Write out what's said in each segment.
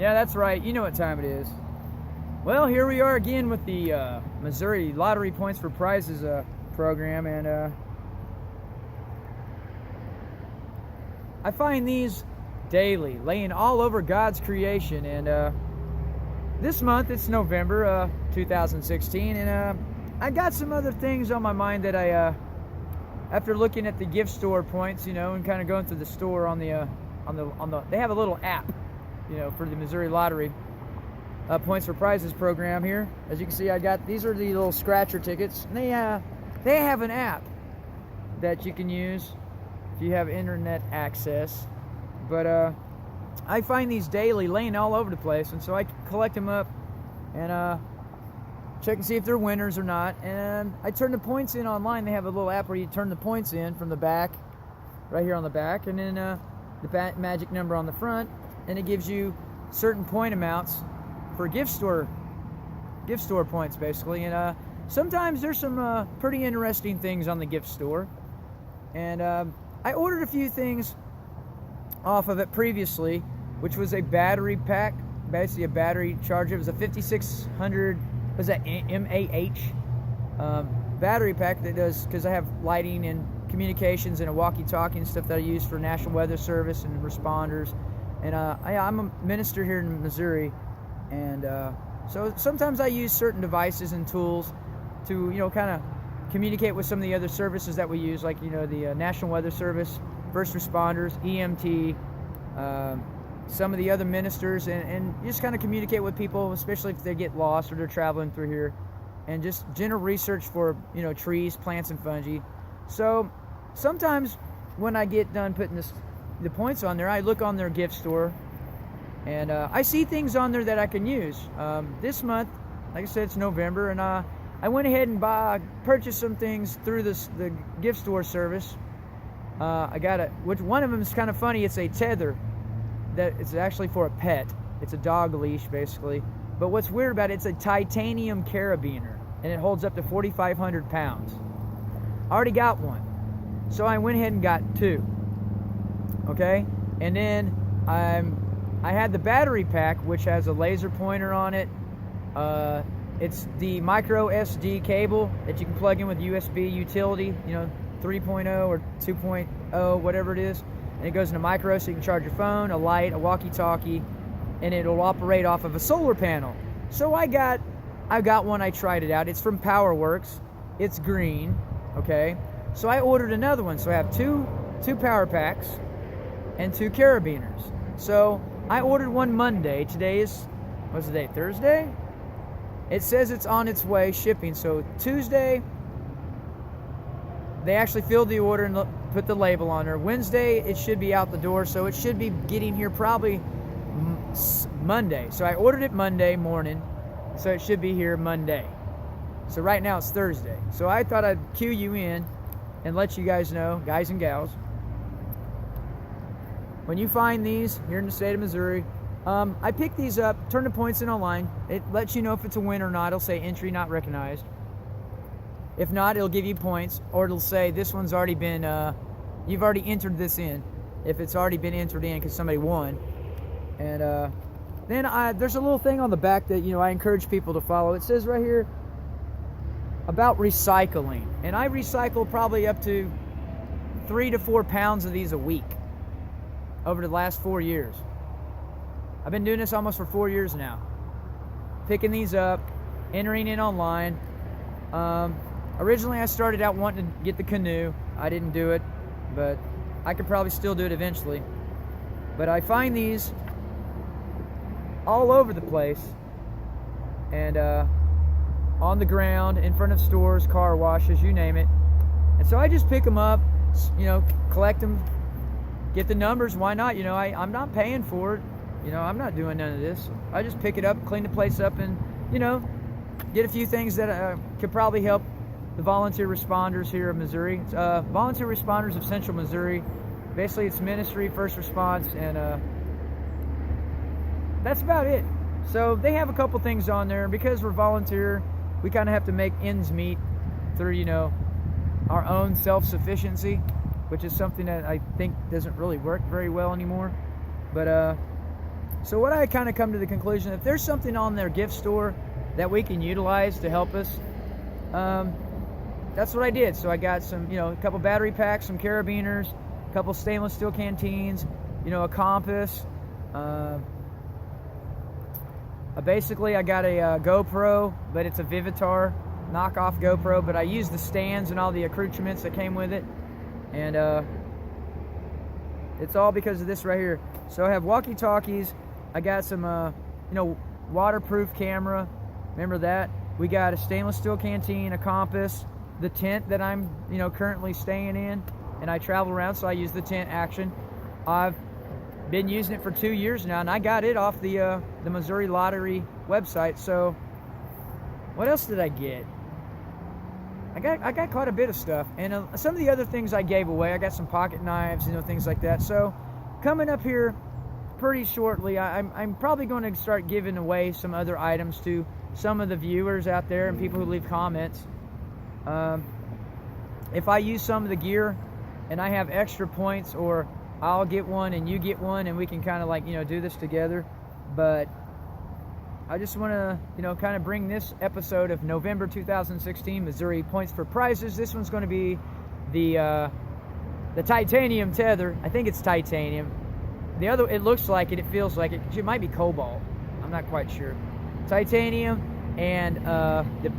Yeah, that's right. You know what time it is. Well, here we are again with the Missouri Lottery Points for Prizes program, and I find these daily, laying all over God's creation. And this month, it's November 2016, and I got some other things on my mind that I, after looking at the gift store points, you know, and kind of going through the store on the they have a little app, you know, for the Missouri Lottery Points for Prizes program here. As you can see, these are the little scratcher tickets. And they have an app that you can use if you have internet access. But I find these daily laying all over the place, and so I collect them up and check and see if they're winners or not. And I turn the points in online. They have a little app where you turn the points in from the back, right here on the back, and then the magic number on the front, and it gives you certain point amounts for gift store points, basically. And sometimes there's some pretty interesting things on the gift store. And I ordered a few things off of it previously, which was a battery pack, basically a battery charger. It was a 5600, was that MAH battery pack that does, because I have lighting and communications and a walkie-talkie and stuff that I use for National Weather Service and responders. And I'm a minister here in Missouri, and so sometimes I use certain devices and tools to, you know, kind of communicate with some of the other services that we use, like, you know, the National Weather Service, first responders, EMT, some of the other ministers, and just kind of communicate with people, especially if they get lost or they're traveling through here, and just general research for, you know, trees, plants, and fungi. So sometimes when I get done putting the points on there, I look on their gift store, and I see things on there that I can use. This month, like I said, it's November, and I went ahead and purchased some things through the gift store service. I got which one of them is kind of funny. It's a tether that it's actually for a pet. It's a dog leash, basically. But what's weird about it, it's a titanium carabiner, and it holds up to 4,500 pounds. I already got one, so I went ahead and got two. Okay, and then I had the battery pack, which has a laser pointer on it. It's the micro SD cable that you can plug in with USB utility, you know, 3.0 or 2.0, whatever it is. And it goes into micro, so you can charge your phone, a light, a walkie-talkie, and it'll operate off of a solar panel. So I got one. I tried it out. It's from Chargeworx. It's green. Okay, so I ordered another one. So I have two power packs and two carabiners. So I ordered one Monday. Today is, what's the date? Thursday? It says it's on its way shipping. So Tuesday, they actually filled the order and put the label on there. Wednesday, it should be out the door. So it should be getting here probably Monday. So I ordered it Monday morning. So it should be here Monday. So right now it's Thursday. So I thought I'd cue you in and let you guys know, guys and gals, when you find these here in the state of Missouri, I picked these up, turn the points in online. It lets you know if it's a win or not. It'll say entry not recognized. If not, it'll give you points, or it'll say this one's already been, you've already entered this in, if it's already been entered in because somebody won. And then there's a little thing on the back that, you know, I encourage people to follow. It says right here about recycling. And I recycle probably up to 3 to 4 pounds of these a week over the last 4 years. I've been doing this almost for 4 years now. Picking these up, entering in online. Originally I started out wanting to get the canoe. I didn't do it, but I could probably still do it eventually. But I find these all over the place, and on the ground, in front of stores, car washes, you name it. And so I just pick them up, you know, collect them, get the numbers. Why not? You know, I'm not paying for it. You know, I'm not doing none of this. I just pick it up, clean the place up, and, you know, get a few things that could probably help the volunteer responders here in Missouri. It's, volunteer responders of Central Missouri. Basically, it's ministry, first response, and that's about it. So they have a couple things on there. Because we're volunteer, we kind of have to make ends meet through, you know, our own self-sufficiency, which is something that I think doesn't really work very well anymore. But So what I kind of come to the conclusion, if there's something on their gift store that we can utilize to help us, that's what I did. So I got some, a couple battery packs, some carabiners, a couple stainless steel canteens, a compass. Basically, I got a GoPro, but it's a Vivitar knockoff GoPro, but I used the stands and all the accoutrements that came with it, and it's all because of this right here. So I have walkie-talkies. I got some, waterproof camera. Remember that? We got a stainless steel canteen, a compass, the tent that I'm, currently staying in, and I travel around, so I use the tent action. I've been using it for 2 years now, and I got it off the Missouri Lottery website. So what else did I get? I got quite a bit of stuff, and some of the other things I gave away. I got some pocket knives, things like that. So coming up here pretty shortly, I'm probably going to start giving away some other items to some of the viewers out there and people who leave comments. If I use some of the gear and I have extra points, or I'll get one and you get one, and we can kind of do this together. But I just want to, kind of bring this episode of November 2016 Missouri Points for Prizes. This one's going to be the titanium tether. I think it's titanium. The other, it looks like it feels like it. It might be cobalt. I'm not quite sure. Titanium and the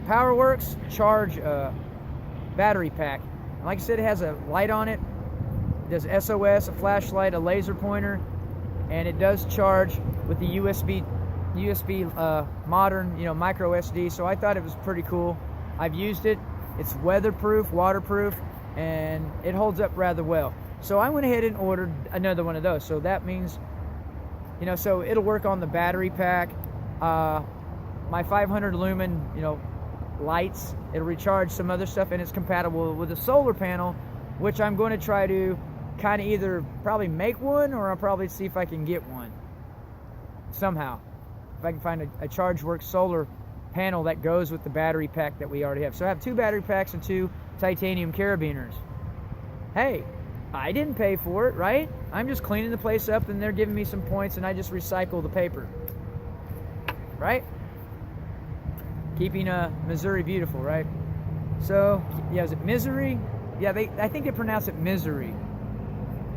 Chargeworx Charge battery pack. Like I said, it has a light on it. It does SOS, a flashlight, a laser pointer, and it does charge with the USB modern, micro SD. So I thought it was pretty cool. I've used it. It's weatherproof, waterproof, and it holds up rather well. So I went ahead and ordered another one of those. So that means, so it'll work on the battery pack, my 500 lumen, lights. It'll recharge some other stuff, and it's compatible with a solar panel, which I'm going to try to kind of either probably make one, or I'll probably see if I can get one somehow. If I can find a Chargeworx solar panel that goes with the battery pack that we already have. So I have 2 battery packs and 2 titanium carabiners. Hey, I didn't pay for it, right? I'm just cleaning the place up, and they're giving me some points, and I just recycle the paper, right? Keeping Missouri beautiful, right? So, yeah, is it Missouri? Yeah, I think they pronounce it Misery.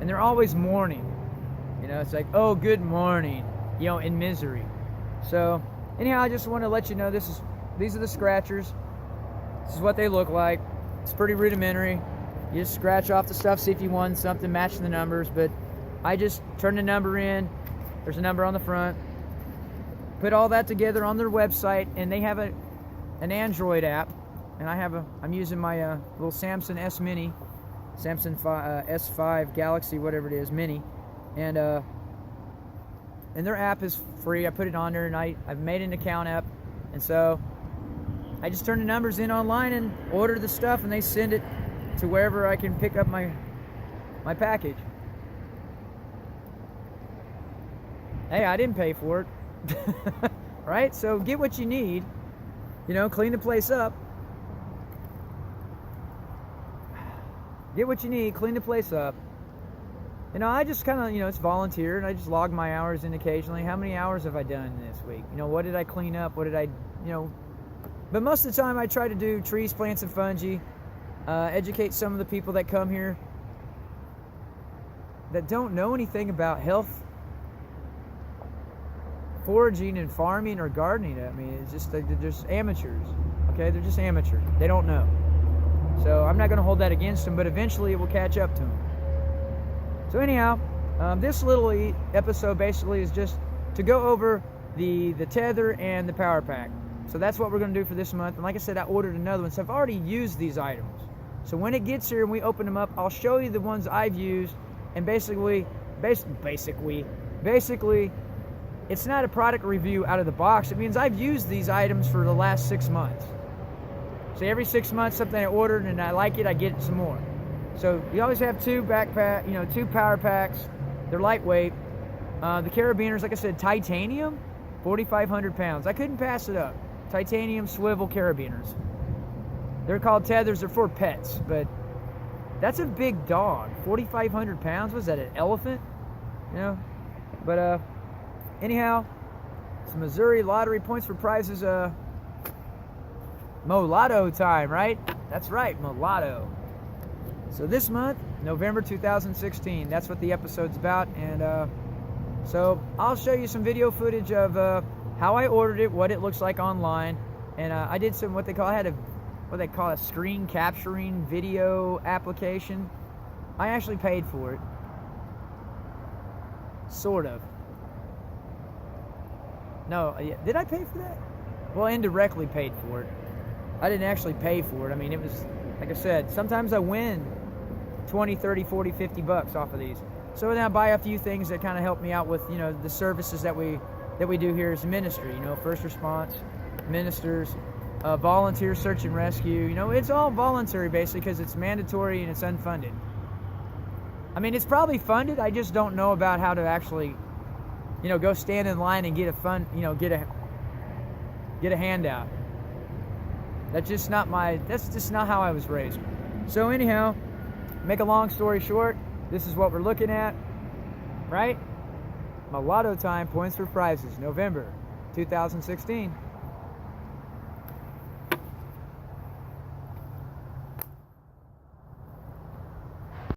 And they're always mourning. It's like, oh, good morning, in misery. So, anyhow, I just want to let you know these are the scratchers. This is what they look like. It's pretty rudimentary. You just scratch off the stuff, see if you won something matching the numbers. But I just turn the number in. There's a number on the front. Put all that together on their website, and they have an Android app. And I'm using my little Samsung S Mini, Samsung S5 Galaxy, whatever it is, Mini, and their app is free. I put it on there, and I've made an account app, and so I just turn the numbers in online and order the stuff, and they send it to wherever I can pick up my package. Hey, I didn't pay for it, right? So get what you need, clean the place up. Get what you need, clean the place up. I just kind of, it's volunteer, and I just log my hours in occasionally. How many hours have I done this week? What did I clean up? What did I, But most of the time I try to do trees, plants, and fungi. Educate some of the people that come here that don't know anything about health, foraging, and farming, or gardening. I mean, it's just, they're just amateurs. Okay, they're just amateurs. They don't know. So I'm not going to hold that against them, but eventually it will catch up to them. So anyhow, this little episode basically is just to go over the tether and the power pack. So that's what we're going to do for this month. And like I said, I ordered another one, so I've already used these items. So when it gets here and we open them up, I'll show you the ones I've used. And basically, it's not a product review out of the box. It means I've used these items for the last 6 months. So every 6 months, something I ordered and I like it, I get some more. So you always have 2 backpack, 2 power packs. They're lightweight. The carabiners, like I said, titanium, 4,500 pounds. I couldn't pass it up. Titanium swivel carabiners. They're called tethers. They're for pets, but that's a big dog. 4,500 pounds. Was that an elephant? But anyhow, it's Missouri lottery points for prizes. MoLotto time, right? That's right, MoLotto. So this month, November 2016, that's what the episode's about. And so I'll show you some video footage of how I ordered it, what it looks like online. And I did some what they call a screen capturing video application. I actually paid for it. Sort of. No, did I pay for that? Well, indirectly paid for it. I didn't actually pay for it. I mean, it was, like I said, sometimes I win 20, 30, 40, 50 bucks off of these. So then I buy a few things that kind of help me out with, the services that we do here as a ministry. First response, ministers, volunteer search and rescue. It's all voluntary basically because it's mandatory and it's unfunded. I mean, it's probably funded. I just don't know about how to actually, go stand in line and get a handout. That's just not how I was raised. So anyhow, make a long story short, this is what we're looking at, right? MoLotto time, points for prizes, November 2016.